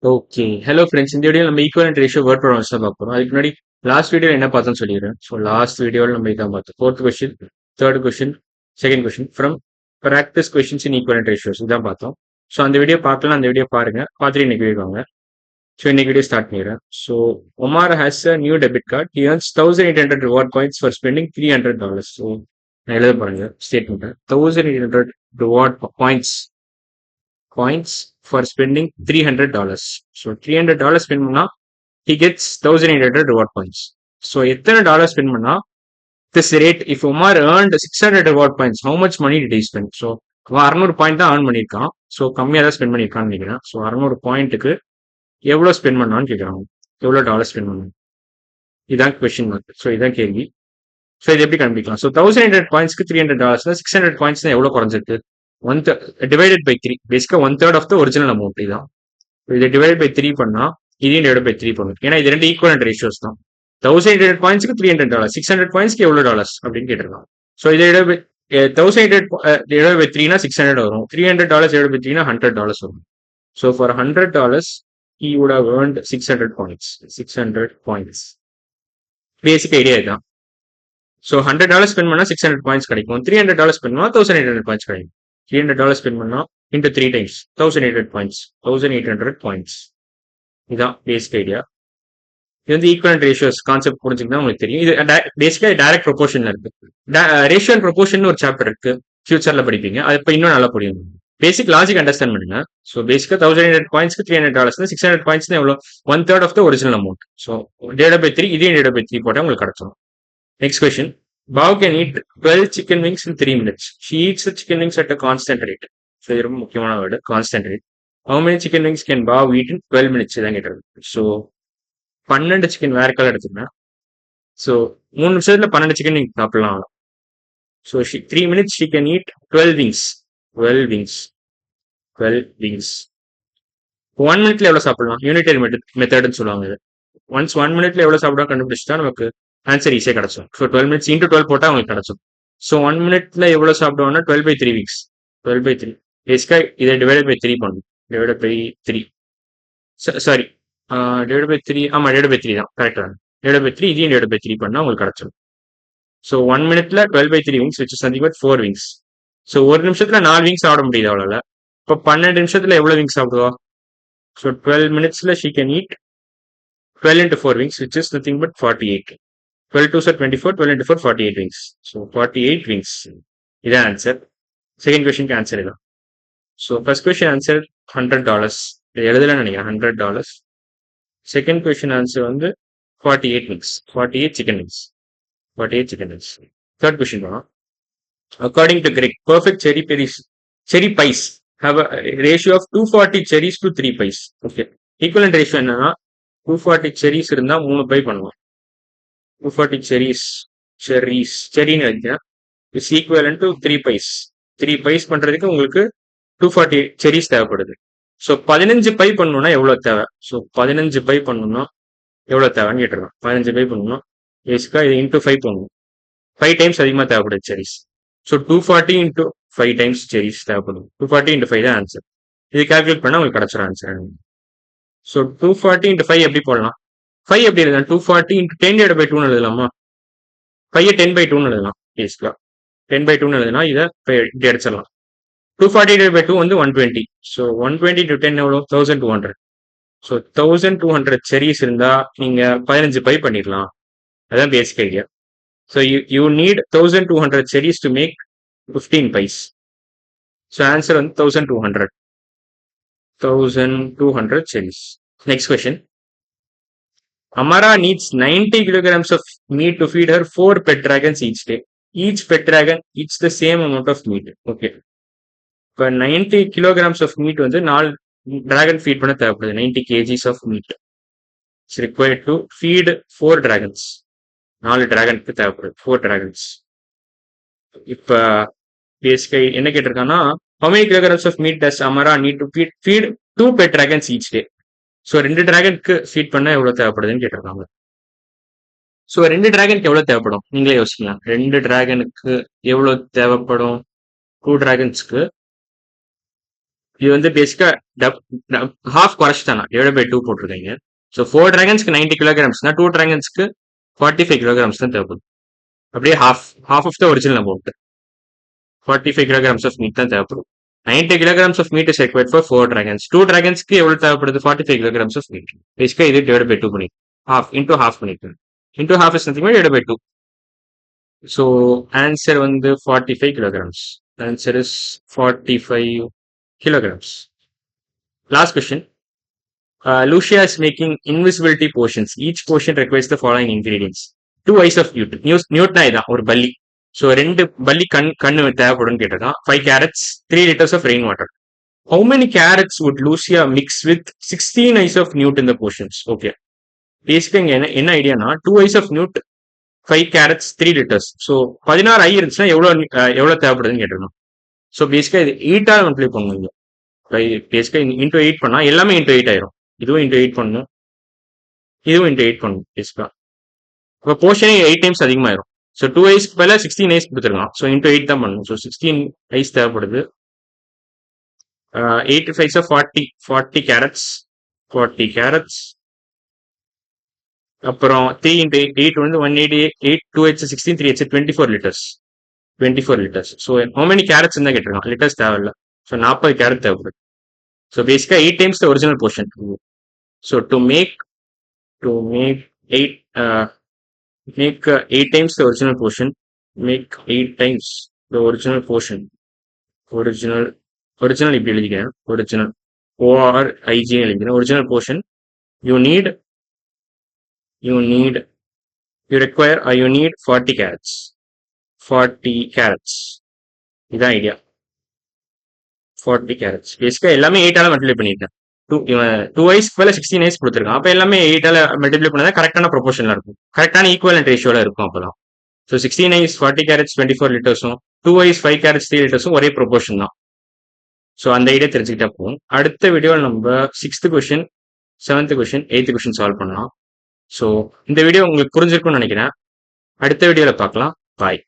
Okay. Hello friends. இந்த வீடியோல நம்ம ஈக்வலன்ட் ரேஷியோ வேர்ட் ப்ராப்ளம்ஸ் தான் பார்க்க போறோம். அதுக்கு முன்னாடி லாஸ்ட் வீடியோல என்ன பார்த்தோம்னு சொல்லிடுறேன். ஸோ லாஸ்ட் வீடியோல நம்ம இதான் பார்த்தோம். 4th question, 3rd question, 2nd question from practice questions in equivalent ratios இதான் பார்த்தோம். ஸோ அந்த வீடியோ பார்க்கலாம், அந்த வீடியோ பாருங்க. பார்த்துட்டு இன்னைக்கு வீடியோ வாங்க. ஸோ இன்னைக்கு வீடியோ ஸ்டார்ட் பண்ணிடுறேன். So Omar has a new debit card. He earns 1800 reward points for spending $300. So நான் எழுத பாருங்க statement. 1800 reward points for spending $300. So $300 spend பண்ணா he gets 1800 reward points. So எத்தனை டாலர் ஸ்பெண்ட் பண்ணா this rate if Umar earned 600 reward points, how much money did he spend? So அவன் 600 point தான் earn பண்ணியிருக்கான். So கம்மியாக தான் spend பண்ணியிருக்கான்னு நினைக்கிறேன். So 600 பாயிண்ட்டுக்கு எவ்வளோ ஸ்பெண்ட் பண்ணான்னு கேட்குறாங்க. எவ்வளோ டாலர் ஸ்பெண்ட் பண்ணணும், இதான் கொஸ்டின் மார்க். ஸோ இதான் கேள்வி. ஸோ இது எப்படி கண்டுபிடிக்கலாம்? ஸோ 1800 பாயிண்ட்ஸ்க்கு $300, 600 பாயிண்ட்ஸ் தான் எவ்வளோ குறைஞ்சிருக்கு? டிவைடட் பை 3, பேசிக்கா 1/3 ஆஃப் த ஒரிஜினல் அமௌண்ட் இதான். இதை டிவைட் பை 3 பண்ணா இதையும் டிவைட் பை 3 பண்ணும். ஏன்னா இது ரெண்டு ஈக்குவலன்ட் ரேஷியோஸ் தான். 1800 பாயிண்ட்ஸ்க்கு $300, 600 பாயிண்ட்ஸ்க்கு எவ்வளோ டாலர்ஸ் அப்படின்னு கேட்டிருக்காங்க. ஸோ இதை டிவைட் பை 1800 டிவைட் பை 3னா 600 வரும். $300 டிவைட் பை 3னா $100 வரும். So for $100 he would have earned 600 points. 600 points. Basic idea இதுதான். ஸோ $100 ஸ்பெண்ட் பண்ணா 600 பாயிண்ட்ஸ் கிடைக்கும். $300 ஸ்பெண்ட் பண்ணா 1800 பாயிண்ட்ஸ் கிடைக்கும். $300 ஸ்பெண்ட் பண்ணா இன்டூ 3 டைம்ஸ் 1800 பாயிண்ட்ஸ். 1800 பாயிண்ட்ஸ். இதான் பேசிக் ஐடியா. இது வந்து ஈக்குவலன்ட் ரேஷியோஸ் கான்செப்ட் புரிஞ்சுக்கிட்டா உங்களுக்கு தெரியும். இது பேசிக்கா டைரக்ட் ப்ரொபோர்ஷன்ல இருக்கு. ரேஷியோ அண்ட் ப்ரொபோர்ஷன் ஒரு சாப்டர் இருக்கு, ஃபியூச்சர்ல படிப்பீங்க. அது இப்போ இன்னும் நல்லா புரியும். பேசிக் லாஜிக் அண்டர்ஸ்டாண்ட் பண்ணுங்க. ஸோ பேசிக்கா 1800 பாயிண்ட்ஸ்க்கு $300, 600 பாயிண்ட்ஸ் எவ்வளோ? 1/3 of the original amount. So divide by 3, இதையும் டிவைட் பை 3 போட்டால் உங்களுக்கு கிடைச்சிடும். Next question. Bob can eat 12 chicken wings in 3 minutes. She eats the chicken wings at a constant rate. So, இது ரொம்ப முக்கியமான word, constant rate. How many chicken wings can Bob eat in 12 minutes? இதான் கேட்டது. So 12 chicken வேற colour எடுத்துக்கணும். So 3 நிமிஷத்துல 12 chicken நீங்க சாப்பிடலாம். So 3 minutes she can eat 12 wings. 12 wings. 12 wings. 1 மினிட்ல எவ்வளவு சாப்பிடலாம்? யூனிட்டரி மெத்தட்னு சொல்லுவாங்க இது. ஒன்ஸ் 1 மினிட்ல எவ்வளவு சாப்பிடலாம் கண்டுபிடிச்சிட்டா நமக்கு ஆன்சர் ஈஸியாக கிடைச்சிடும். ஸோ 12 மினிட்ஸ் இன்டூ 12 போட்டால் உங்களுக்கு கிடைச்சிடும். ஸோ 1 மினிட்ல எவ்வளோ சாப்பிடுவோம்னா 12 by 3 வீக்ஸ். 12 by 3 பேசிக்காக இதை டிவைட் பை 3 பண்ணணும். Divide by 3, sorry, divide by 3. ஆமாம், டிவைட் பை 3 தான் கரெக்டாக. டிவைட் பை 3, இதையும் டிவைட் பை 3 பண்ணால் உங்களுக்கு கிடைச்சிடும். ஸோ 1 மினிட்ல 12 by 3 wings, which is nothing but 4 wings. So ஒரு நிமிஷத்துல 4 விங்ஸ் சாப்பிட முடியுது அவ்வளோல. இப்போ 12 நிமிஷத்துல எவ்வளோ விங்ஸ் சாப்பிடுவா? ஸோ 12 மினிட்ஸ்ல she can eat 12 into 4 wings, which is nothing but 48. 12 2s are 24, 12 into 4, 48 wings. So 48 wings. இதான் ஆன்சர். செகண்ட் கொஸ்டினுக்கு ஆன்சர் இதான். So first question answer $100. இது எழுதலன்னு நினைக்கிறேன். $100. செகண்ட் கொஸ்டின் ஆன்சர் வந்து 48 wings. 48 chicken wings. 48 chicken wings. Third question போனோம். According to Greg, perfect cherry pies have a ratio of 240 cherries to 3 pies. Okay. Equivalent ratio என்னன்னா 240 cherries இருந்தா 3 by பண்ணுவோம். 240 செரின்னு வைக்கிறேன். It's equivalent to 3 pies. 3 pies பண்றதுக்கு உங்களுக்கு 240 cherish தேவைப்படுது. So 15 by பண்ணணும்னா எவ்வளவு தேவை? ஸோ 15 பை பண்ணணும்னா எவ்வளவு தேவைன்னு கேட்டுருக்கோம். 15 பை பண்ணணும்னா பேசிக்கா இது இன்டூ 5 பண்ணணும். 5 டைம்ஸ் அதிகமாக தேவைப்படுது cherish. So 240 into 5 times cherish தேவைப்படும். 240 இன்டூ 5 தான் ஆன்சர். இது கால்குலேட் பண்ணா உங்களுக்கு கிடைச்சிடும் ஆன்சர். ஸோ 240 இன்டூ 5 எப்படி போடலாம்? 5 எப்படி எழுதலாம்? 240 இன்டூ 10 டிவைட் பை 2 எழுதலாமா? 5 10 by 2 எழுதலாம். பேசிக்கா 10 by 2 எழுதுனா இதை இப்படி அடிச்சிடலாம். 240 divided by 2 வந்து 120. ஸோ 120 to 10 எவ்வளோ? 1200. ஸோ 1200 செரிஸ் இருந்தா நீங்க 15 பை பண்ணிடலாம். அதான் basic idea. So you need 1200 cherries to make 15 pies. So answer வந்து 1200. 1200 cherries. Next question. Amara needs 90 kilograms of meat to feed her 4 pet dragons each day. Each pet dragon eats the same amount of meat. Okay. இப்போ 90 kilograms of meat வந்து 4 dragon feet பண்ண தேவைப்படுது. 90 kgs of meat. It's required to feed 4 dragons. 4 டிராகனுக்கு தேவைப்படுது. 4 dragons. இப்போ பேசிக்கா என்ன கேட்டிருக்காங்கன்னா how many kilograms of meat does Amara need to feed 2 pet dragons each day? So 2 டிராகனுக்கு feed பண்ண எவ்வளவு தேவைப்படுதுன்னு கேட்டிருக்காங்க. ஸோ 2 டிராகனுக்கு எவ்வளவு தேவைப்படும் நீங்களே யோசிக்கலாம். 2 டிராகனுக்கு எவ்வளவு தேவைப்படும்? 2 டிராகன்ஸ்க்கு இது வந்து பேசிக்கா ஹாஃப் குறைச்சிட்டாங்க, டிவைட் பை 2 போட்டிருக்கீங்க. ஸோ 4 டிராகன்ஸ்க்கு 90 kilograms-னா 2 டிராகன்ஸ்க்கு 45 kilograms தான் தேவைப்படுது. அப்படியே half of the original amount, 45 kilograms of meat தான் தேவைப்படும். 90 kilograms of meat is required for 4 dragons. 2 dragonsக்கு எவ்வளவு தேவைப்படுது? 45 kilograms of meat. பேசிக்கா இது டிவைட் பை 2 பண்ணி half பண்ணிக்கலாம். into half is nothing but divided by 2. So answer வந்து 45 kilograms. The answer is 45 kilograms. Last question. Lucia is making invisibility potions. Each potion requires the following ingredients. 2 eyes of newt. Newtனா இதான் ஒரு பல்லி. So 2 பல்லி கண்ணு தேவைப்படும்னு கேட்டிருக்கான். 5 carrots, 3 liters of rainwater. How many carrots would Lucia mix with 16 eyes of newt in the potions? Okay. பேசிக்கா இங்க என்ன ஐடியானா 2 eyes of newt, 5 carrots, 3 liters. So 16 ஐ இருந்துச்சுன்னா எவ்வளவு தேவைப்படுதுன்னு கேட்டிருக்கோம். ஸோ பேசிக்கா இது 8ஆல் மல்டிப்ளை பண்ணுங்க. பேசிக்கா இன்டூ 8 பண்ணா எல்லாமே இன்டூ 8 ஆயிரும். இதுவும் இன்டூ 8 பண்ணணும், இதுவும் இன்டூ 8 பண்ணணும். பேசிக்கா இப்போ போர்ஷனே 8 times அதிகமாயிரும். ஸோ 2 ஐஸ்க்கு மேல 16 ஐஸ் கொடுத்துருக்கான். ஸோ இன்டூ 8 தான் பண்ணணும். ஸோ 16 ஐஸ் தேவைப்படுது. 8 5 40 carrots, 40 carrots. அப்புறம் 3 into 8 வந்து 188, 2 8 16, 3 8 24 liters. 24 liters. So how many carrots தான் கேட்டிருக்கான். லிட்டர்ஸ் தேவையில்ல. ஸோ 40 கேரட் தேவைப்படுது. ஸோ பேசிக்கா 8 times the original portion. So to make 8 8 times the original portion, make 8 times the original portion. Original இப்படி எழுதிக்கிறேன். original ORIG எழுதிக்கிறேன். original portion you need 40 carrots. 40 carrots. இதான் idea. 40 carrots. பேசிக்கா எல்லாமே 8ஆல multiply பண்ணிட்டேன். 2 ஐஸ்க்கு மேல 16 ஐஸ் கொடுத்துருக்கான். அப்ப எல்லாமே 8ஆல மல்டிப்ளை பண்ணா கரெக்டான ப்ரொபோர்ஷன்ல இருக்கும், கரெக்டான ஈக்குவலன்ட் ரேஷியோல இருக்கும் அப்பதான். ஸோ 16 ஐஸ் 40 carrots 24 liters-ம் 2 ஐஸ் 5 carrots 3 liters-ம் ஒரே ப்ரொபோர்ஷன் தான். ஸோ அந்த ஐடியா தெரிஞ்சுக்கிட்டா போகும். அடுத்த வீடியோவில் நம்ம 6th question, 7th question, 8th question solve பண்ணலாம். ஸோ இந்த வீடியோ உங்களுக்கு புரிஞ்சிருக்கும்னு நினைக்கிறேன். அடுத்த வீடியோவில் பார்க்கலாம். பாய்.